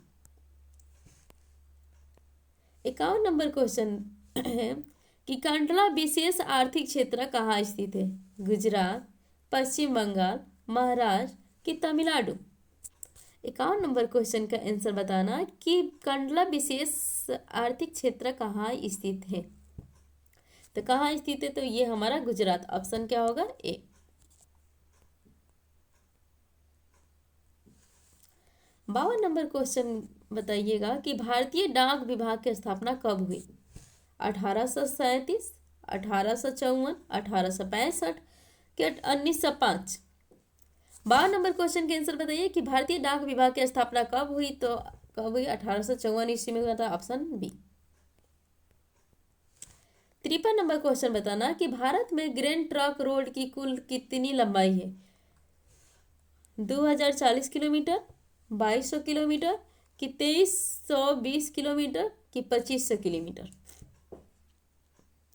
51 नंबर क्वेश्चन है कि कंडला विशेष आर्थिक क्षेत्र कहाँ स्थित है? गुजरात, पश्चिम बंगाल, महाराष्ट्र कि तमिलनाडु? 51 नंबर क्वेश्चन का आंसर बताना कि कंडला विशेष आर्थिक क्षेत्र कहाँ स्थित है। तो कहाँ स्थित है? तो ये हमारा गुजरात। ऑप्शन क्या होगा? ए। 52 नंबर क्वेश्चन बताइएगा कि भारतीय डाक विभाग की स्थापना कब हुई? 1837, 1854, 1865 कि 1905? 52 नंबर क्वेश्चन के आंसर बताइए कि भारतीय डाक विभाग की स्थापना कब हुई? तो कब हुई? 1854 ईस्वी में हुआ था। Option B. 53 नंबर क्वेश्चन बताना कि भारत में ग्रैंड ट्रंक रोड की कुल कितनी लंबाई है? 2040 किलोमीटर, 2200 किलोमीटर कि 2320 किलोमीटर कि 2500 किलोमीटर?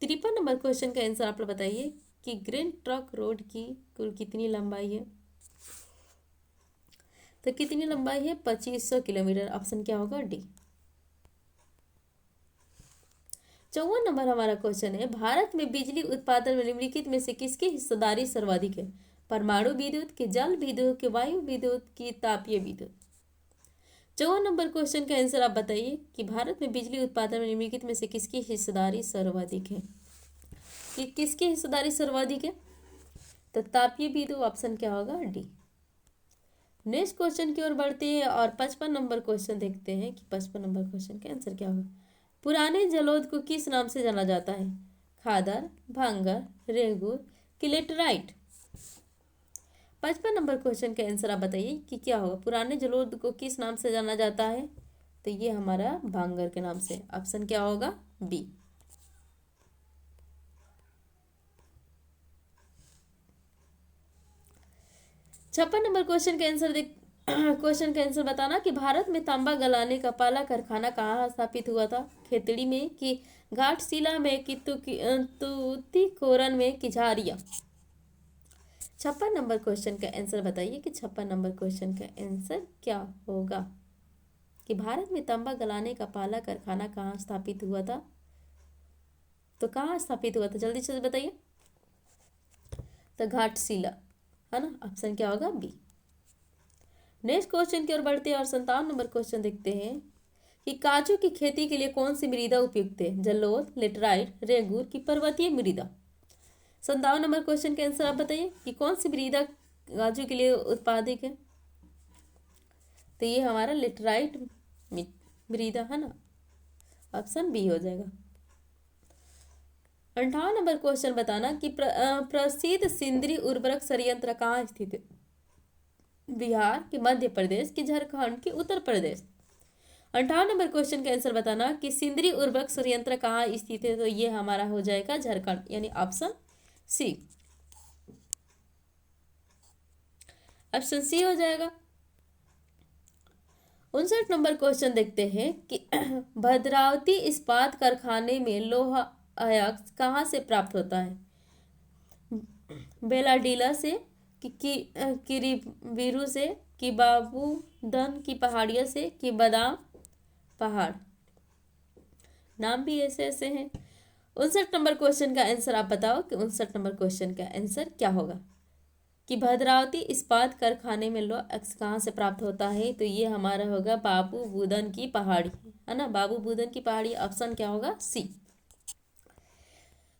53 नंबर क्वेश्चन का आंसर आप लोग बताइए कि ग्रैंड ट्रंक रोड की कुल कितनी लंबाई है? तो कितनी लंबाई है? 2500 किलोमीटर। ऑप्शन क्या होगा? डी। 54 नंबर हमारा क्वेश्चन है, भारत में बिजली उत्पादन में निम्नलिखित में से किसकी हिस्सेदारी सर्वाधिक है? परमाणु विद्युत की, जल विद्युत की, वायु विद्युत की, तापीय विद्युत? 54 नंबर क्वेश्चन का आंसर आप बताइए कि भारत में बिजली उत्पादन में निम्नलिखित में से किसकी हिस्सेदारी सर्वाधिक है? कि किसकी हिस्सेदारी सर्वाधिक है? तो तापीय विद्युत। ऑप्शन क्या होगा? डी। नेक्स्ट क्वेश्चन की ओर बढ़ते हैं और 55 नंबर क्वेश्चन देखते हैं कि 55 नंबर क्वेश्चन का आंसर क्या होगा। पुराने जलोढ़ को किस नाम से जाना जाता है? खादर, भांगर, रेगूर कि लेटराइट? 55 नंबर क्वेश्चन का आंसर आप बताइए कि क्या होगा। पुराने जलोढ़ को किस नाम से जाना जाता है? तो ये हमारा भांगर के नाम से। ऑप्शन क्या होगा? बी। 56 नंबर क्वेश्चन का आंसर बताना कि भारत में तांबा गलाने का पहला कारखाना कहाँ स्थापित हुआ था? खेतड़ी में कि घाटशिला में कि तूतीकोरन में कि झारिया? 56 नंबर क्वेश्चन का आंसर बताइए कि 56 नंबर क्वेश्चन का आंसर क्या होगा कि भारत में तांबा गलाने का पहला कारखाना कहाँ स्थापित हुआ था? तो कहाँ स्थापित हुआ था? जल्दी से बताइए। तो घाटशिला, है ना। ऑप्शन क्या होगा? बी। नेक्स्ट क्वेश्चन की ओर बढ़ते हैं और 57 नंबर क्वेश्चन देखते हैं कि काजू की खेती के लिए कौन सी मृदा उपयुक्त है? जलोढ़, लेटराइट, रेगूर की पर्वतीय मृदा? 57 नंबर क्वेश्चन का आंसर आप बताइए कि कौन सी मृदा काजू के लिए उत्पादक है? तो ये हमारा लेटराइट मृदा, है ना। ऑप्शन बी हो जाएगा। 58 नंबर क्वेश्चन बताना कि प्रसिद्ध सिंदरी उर्वरक संयंत्र कहाँ स्थित है? बिहार कि मध्य प्रदेश कि झारखंड कि उत्तर प्रदेश? 58 नंबर क्वेश्चन का आंसर बताना कि सिंदरी उर्वरक संयंत्र कहाँ स्थित है? तो ये हमारा हो जाएगा झारखंड, यानी ऑप्शन सी। ऑप्शन सी हो जाएगा। 59 नंबर क्वेश्चन देखते हैं कि भद्रावती इस्पात कारखाने में लोहा अयस्क कहाँ से प्राप्त होता है? बेलाडीला से कि किरीबीरू से कि बाबूदन की पहाड़ियों से कि बादाम पहाड़? नाम भी ऐसे ऐसे हैं। 59 नंबर क्वेश्चन का आंसर आप बताओ कि 59 नंबर क्वेश्चन का आंसर क्या होगा कि भद्रावती इस्पात कारखाने में लोहा अयस्क कहाँ से प्राप्त होता है? तो ये हमारा होगा बाबू बुदन की पहाड़ी, है ना। बाबू बुदन की पहाड़ी। ऑप्शन क्या होगा? सी।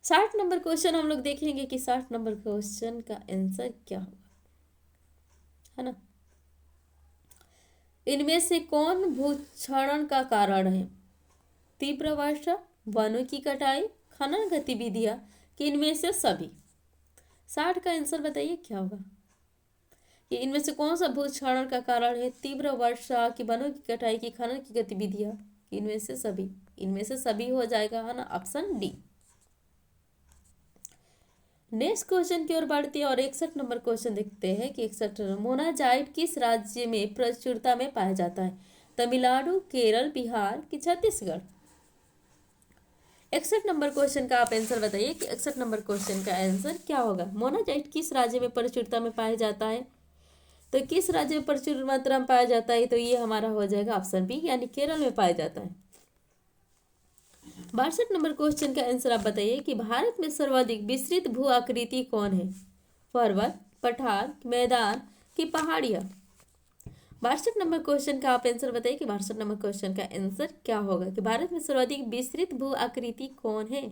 60 नंबर क्वेश्चन हम लोग देखेंगे कि 60 नंबर क्वेश्चन का आंसर क्या होगा, है ना। इनमें से कौन भूक्षरण का कारण है? तीव्र वर्षा, वनों की कटाई, खनन गतिविधियां कि इनमें से सभी? 60 का आंसर बताइए क्या होगा कि इनमें से कौन सा भूक्षरण का कारण है? तीव्र वर्षा की, वनों की कटाई की, खनन की गतिविधियां कि इनमें से सभी? इनमें से सभी हो जाएगा, है ना। Option D. नेक्स्ट क्वेश्चन की ओर बढ़ते हैं और 61 नंबर क्वेश्चन देखते हैं कि 61 मोनाजाइट किस राज्य में प्रचुरता में पाया जाता है? तमिलनाडु, केरल, बिहार कि छत्तीसगढ़? 61 नंबर क्वेश्चन का आप आंसर बताइए कि 61 नंबर क्वेश्चन का आंसर क्या होगा। मोनाजाइट किस राज्य में प्रचुरता में पाया जाता है? तो किस राज्य में प्रचुर मात्रा में पाया जाता है, तो ये हमारा हो जाएगा ऑप्शन बी, यानी केरल में पाया जाता है। 62 नंबर क्वेश्चन का आंसर आप बताइए कि भारत में सर्वाधिक विस्तृत भू आकृति कौन है? पर्वत, पठार, मैदान की पहाड़ियाँ? 62 नंबर क्वेश्चन का आप आंसर बताइए कि 62 नंबर क्वेश्चन का आंसर क्या होगा कि भारत में सर्वाधिक विस्तृत भू आकृति कौन है?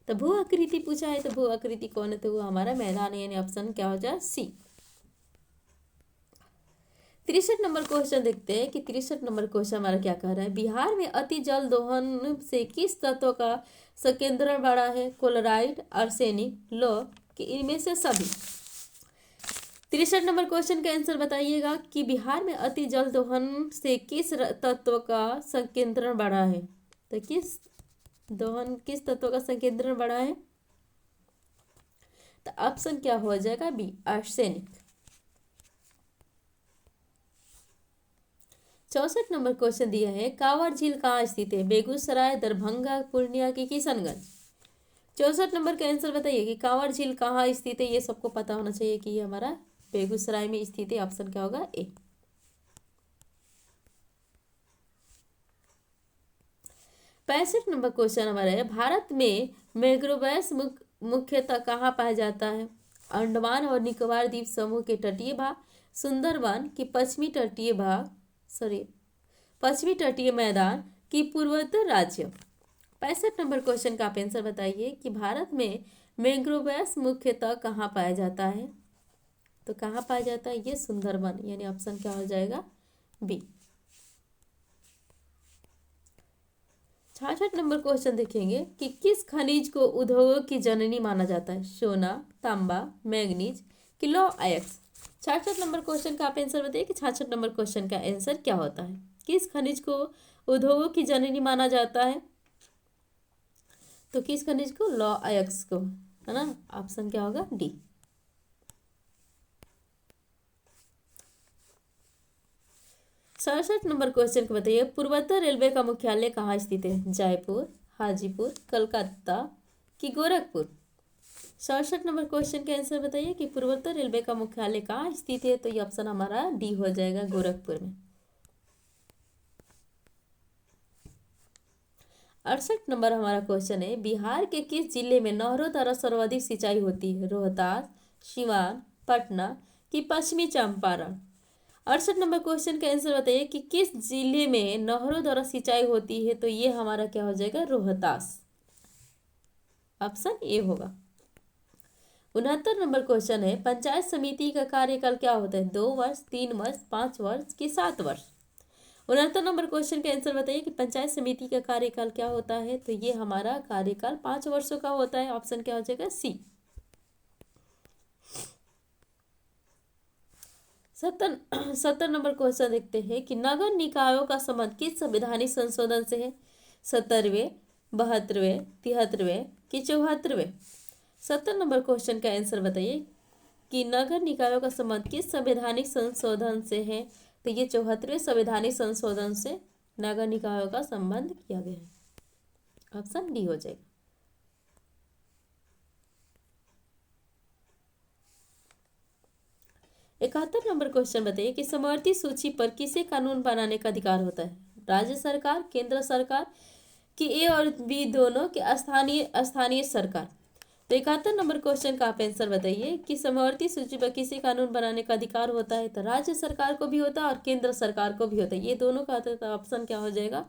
तो भू आकृति पूछा है, तो भू आकृति कौन है, तो वो हमारा मैदान है, यानी ऑप्शन क्या हो जाए? सी। 63 नंबर क्वेश्चन देखते हैं कि 63 नंबर क्वेश्चन हमारा क्या कह रहा है? बिहार में अति जल दोहन से किस तत्व का संकेंद्रण बढ़ा है? क्लोराइड, आर्सेनिक, लौह कि इनमें से सभी? 63 नंबर क्वेश्चन का आंसर बताइएगा कि बिहार में अति जल दोहन से किस तत्व का संकेंद्रण बढ़ा है? तो किस तत्व का संकेंद्रण बढ़ा है? तो ऑप्शन क्या हो जाएगा? B, arsenic. 64 नंबर क्वेश्चन दिया है, कांवर झील कहाँ स्थित है? बेगूसराय, दरभंगा, पूर्णिया की किशनगंज? 64 नंबर का आंसर बताइए कि कांवर झील कहाँ स्थित है। ये सबको पता होना चाहिए कि ये हमारा बेगूसराय में स्थित है। ऑप्शन क्या होगा? ए। 65 नंबर क्वेश्चन हमारा है, भारत में मैंग्रोव्स मुख्यतः कहाँ पाया जाता है? अंडमान और निकोबार द्वीप समूह के तटीय भाग, सुंदरवन की पश्चिमी तटीय मैदान की पूर्वोत्तर राज्य? 65 नंबर क्वेश्चन का आप आंसर बताइए कि भारत में मैंग्रोव्स मुख्यतः कहाँ पाया जाता है? तो कहाँ पाया जाता है? ये सुंदरवन, यानी ऑप्शन क्या हो जाएगा? बी। 66 नंबर क्वेश्चन देखेंगे कि किस खनिज को उद्योगों की जननी माना जाता है? सोना, तांबा, मैग्नीज कि लौह अयस्क? 66 नंबर क्वेश्चन का आप आंसर बताइए कि 66 नंबर क्वेश्चन का आंसर क्या होता है? किस खनिज को उद्योगों की जननी माना जाता है? तो किस खनिज को? लौह अयस्क को, है ना? ऑप्शन क्या होगा? डी। 67 नंबर क्वेश्चन को बताइए, पूर्वोत्तर रेलवे का मुख्यालय कहाँ स्थित है? जयपुर, हाजीपुर, कलकत्ता कि गोरखपुर? 67 नंबर क्वेश्चन के आंसर बताइए कि पूर्वोत्तर रेलवे का मुख्यालय कहाँ स्थित है। तो ये ऑप्शन हमारा डी हो जाएगा, गोरखपुर में। 68 नंबर हमारा क्वेश्चन है, बिहार के किस जिले में नहरों द्वारा सर्वाधिक सिंचाई होती है? रोहतास, सिवान, पटना कि पश्चिमी चंपारण? 68 नंबर क्वेश्चन का आंसर बताइए कि किस जिले में नहरों द्वारा सिंचाई होती है। तो ये हमारा क्या हो जाएगा? रोहतास। ऑप्शन ए होगा। 69 नंबर क्वेश्चन है, पंचायत समिति का कार्यकाल क्या होता है? 2 वर्ष, 3 वर्ष, 5 वर्ष कि 7 वर्ष? 69 नंबर क्वेश्चन का आंसर बताइए कि पंचायत समिति का कार्यकाल क्या होता है। तो ये हमारा कार्यकाल 5 वर्षों का होता है। ऑप्शन क्या हो जाएगा? सी। 70 नंबर क्वेश्चन देखते हैं कि नगर निकायों का संबंध किस संवैधानिक संशोधन से है? 70वें, 72वें, 73वें कि 74वें? 70 नंबर क्वेश्चन का आंसर बताइए कि नगर निकायों का संबंध किस संवैधानिक संशोधन से है। तो ये 74वें संवैधानिक संशोधन से नगर निकायों का संबंध किया गया है। ऑप्शन डी हो जाएगा। 71 नंबर क्वेश्चन बताइए कि समवर्ती सूची पर किसे कानून बनाने का अधिकार होता है? राज्य सरकार, केंद्र सरकार कि ए और बी दोनों के स्थानीय सरकार? तो 71 नंबर क्वेश्चन का आप आंसर बताइए कि समवर्ती सूची पर किसे कानून बनाने का अधिकार होता है। तो राज्य सरकार को भी होता है और केंद्र सरकार को भी होता है, ये दोनों का होता है। तो ऑप्शन क्या हो जाएगा?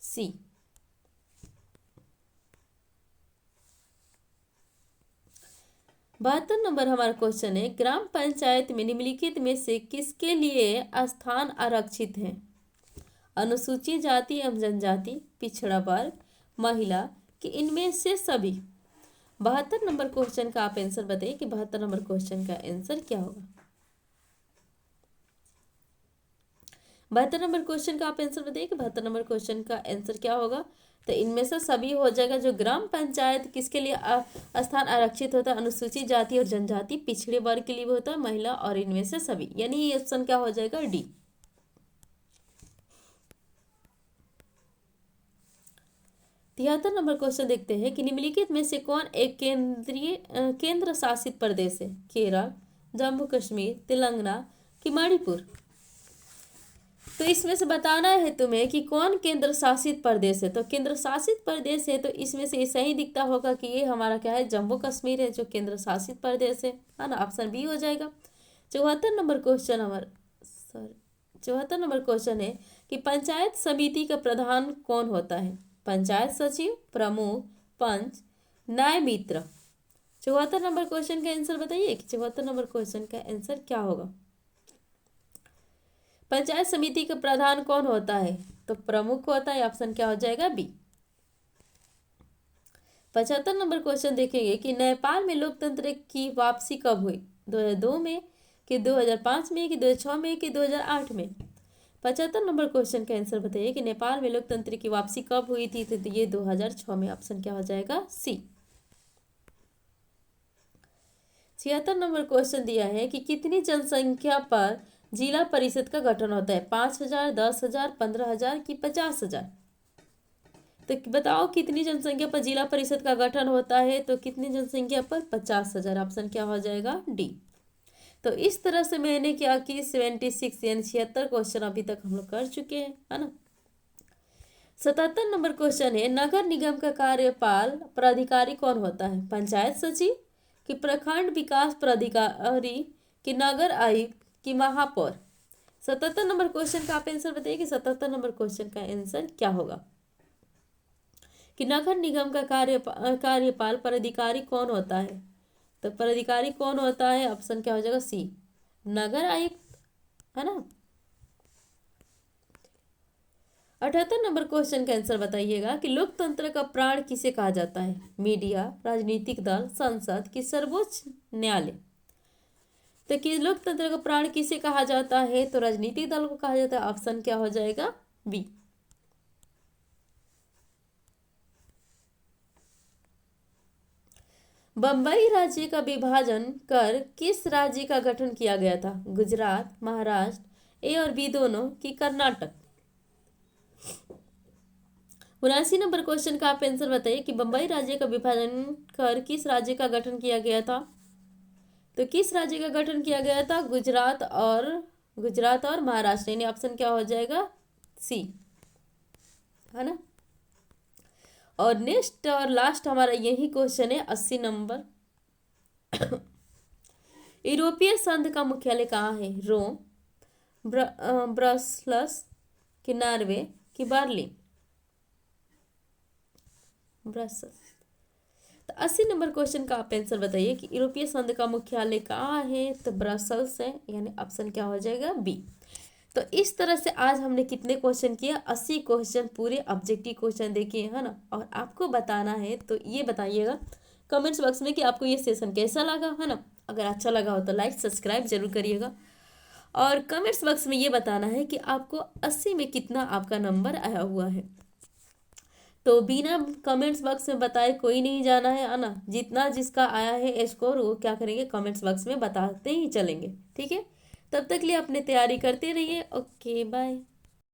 सी। 72 नंबर हमारा क्वेश्चन है, ग्राम पंचायत में निम्नलिखित में से किसके लिए स्थान आरक्षित है? अनुसूचित जाति एवं जनजाति, पिछड़ा वर्ग, महिला कि इनमें से सभी? 72 नंबर क्वेश्चन का आप आंसर बताइए कि 72 नंबर क्वेश्चन का आंसर क्या होगा? 72 नंबर क्वेश्चन का आप आंसर बताइए कि 72 नंबर क्वेश्चन का आंसर क्या होगा? तो इनमें से सभी हो जाएगा। जो ग्राम पंचायत किसके लिए स्थान आरक्षित होता है? अनुसूचित जाति और जनजाति, पिछड़े वर्ग के लिए भी होता है, महिला और इनमें से सभी, यानी ये ऑप्शन क्या हो जाएगा? डी। 73 नंबर क्वेश्चन देखते हैं कि निम्नलिखित में से कौन एक केंद्र शासित प्रदेश है? केरल, जम्मू कश्मीर, तेलंगाना कि मणिपुर। तो इसमें से बताना है तुम्हें कि कौन केंद्र शासित प्रदेश है। तो केंद्र शासित प्रदेश है तो इसमें से ये सही दिखता होगा कि ये हमारा क्या है, जम्मू कश्मीर है जो केंद्र शासित प्रदेश है ना। ऑप्शन बी हो जाएगा। 74 number question sorry 74 number question है कि पंचायत समिति का प्रधान कौन होता है। पंचायत सचिव, प्रमुख, पंच, न्याय मित्र। 74 नंबर क्वेश्चन का आंसर बताइए कि 74 नंबर क्वेश्चन का आंसर क्या होगा। पंचायत समिति का प्रधान कौन होता है, तो प्रमुख होता है। ऑप्शन क्या हो जाएगा, बी। 75 नंबर क्वेश्चन देखेंगे कि नेपाल में लोकतंत्र की वापसी कब हुई। 2002 में कि 2005 में कि 2006 में कि 2008 में। 75 नंबर क्वेश्चन का आंसर बताइए कि नेपाल में लोकतंत्र की वापसी कब हुई थी। तो ये 2006 में। ऑप्शन क्या हो जाएगा, सी। 76 नंबर क्वेश्चन दिया है कि कितनी जनसंख्या पर जिला परिषद का गठन होता है। 5,000, 10,000, 15,000 कि 50,000। तो बताओ कितनी जनसंख्या पर जिला परिषद का गठन होता है। तो कितनी जनसंख्या पर, 50,000। ऑप्शन क्या हो जाएगा, डी। तो इस तरह से मैंने क्या कि 76 यानी 76 क्वेश्चन अभी तक हम लोग कर चुके हैं, है ना। 77 नंबर क्वेश्चन है नगर निगम का कार्यपाल प्राधिकारी कौन होता है। पंचायत सचिव कि प्रखंड विकास प्राधिकारी कि नगर आयुक्त कि महापौर। 77 नंबर क्वेश्चन का आप आंसर बताइए कि 77 नंबर क्वेश्चन का आंसर क्या होगा कि नगर निगम का कार्यपाल प्राधिकारी कौन होता है। तो प्राधिकारी कौन होता है। ऑप्शन क्या हो जाएगा, सी, नगर आयुक्त, है ना। 78 नंबर क्वेश्चन का आंसर बताइएगा कि लोकतंत्र का प्राण किसे कहा जाता है। मीडिया, राजनीतिक दल, संसद कि सर्वोच्च न्यायालय। तो कि लोकतंत्र का प्राण किसे कहा जाता है, तो राजनीतिक दल को कहा जाता है। ऑप्शन क्या हो जाएगा, बी। बंबई राज्य का विभाजन कर किस राज्य का गठन किया गया था। गुजरात, महाराष्ट्र, ए और बी दोनों कि कर्नाटक। 79 नंबर क्वेश्चन का आप आंसर बताइए कि बंबई राज्य का विभाजन कर किस राज्य का गठन किया गया था। तो किस राज्य का गठन किया गया था, गुजरात और महाराष्ट्र। यानी ऑप्शन क्या हो जाएगा, सी, है ना। और नेक्स्ट और लास्ट हमारा यही क्वेश्चन है 80 नंबर। यूरोपीय संघ का मुख्यालय कहाँ है। रोम, ब्रसल्स कि नॉर्वे कि बर्लिन। ब्रसल्स। तो 80 नंबर क्वेश्चन का आप आंसर बताइए कि यूरोपीय संघ का मुख्यालय कहाँ है। तो ब्रसल्स है। यानी ऑप्शन क्या हो जाएगा, बी। तो इस तरह से आज हमने कितने क्वेश्चन किए, 80 क्वेश्चन पूरे ऑब्जेक्टिव क्वेश्चन देखे, है ना। और आपको बताना है तो ये बताइएगा कमेंट्स बॉक्स में कि आपको ये सेशन कैसा लगा, है ना। अगर अच्छा लगा हो तो लाइक सब्सक्राइब जरूर करिएगा। और कमेंट्स बॉक्स में ये बताना है कि आपको 80 में कितना आपका नंबर आया हुआ है। तो बिना कमेंट्स बॉक्स में बताए कोई नहीं जाना है ना। जितना जिसका आया है स्कोर वो क्या करेंगे, कमेंट्स बॉक्स में बताते ही चलेंगे, ठीक है। तब तक लिए अपनी तैयारी करते रहिए। Okay, bye.